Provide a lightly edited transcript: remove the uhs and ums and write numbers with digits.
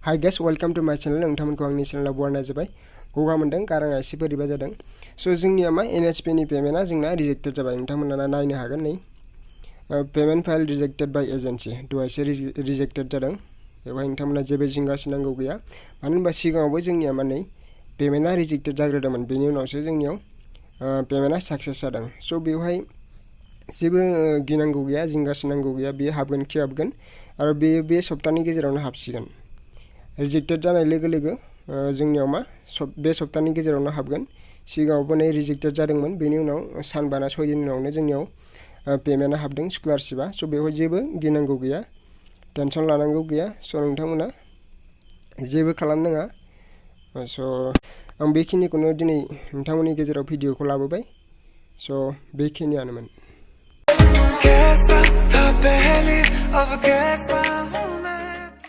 hi guys welcome to माय channel नोंथांमोनखौ आंनि चैनेलाव बरायनाय जाबाय गगा मोनदों गाराङा एसे बोरैबा जादों सो जोंनिया मा एनएचपि नि पेमेन्टआ जोंना रिजेक्टेड जाबाय नोंथांमोना नायनो हागोन नै payment file rejected by agency दहायसो रिजेक्टेड जादों बेवहाय नोंथांमोना जेबो जिंगा सिनांगौ गैया मानो होनबा सिगाङावबो जोंनिया मा नै पेमेन्टआ रिजेक्टेड जाग्रोदोंमोन बेनि उनावसो जोंनियाव पेमेन्टआ साक्सेस जादों सो बेवहाय जेबो गिनांगौ गैया जिंगा सिनांगौ गैया बेयो हाबगोन खि हाबगोन आरो बे सप्तानि गेजेरावनो हाबसिगोन रिजेक्टेड जानाय लोगो लोगो जोंनियाव मा बे सप्तानि गेजेरावनो हाबगोन सिगाङावबो नै रिजेक्टेड जादोंमोन बेनि उनाव सानबाना 6 दिन उनावनो जोंनियाव पेमेन्टआ हाबदों स्कलारशिपआ सो बेवहाय जेबो गिनांगौ गैया टेनसन लानांगौ गैया सो नोंथांमोना जेबो खालामनाङा सो आं बेखिनिखौनो दिनै नोंथांमोननि गेजेराव भिडिअखौ लाबोबाय सो बेखिनियानोमोन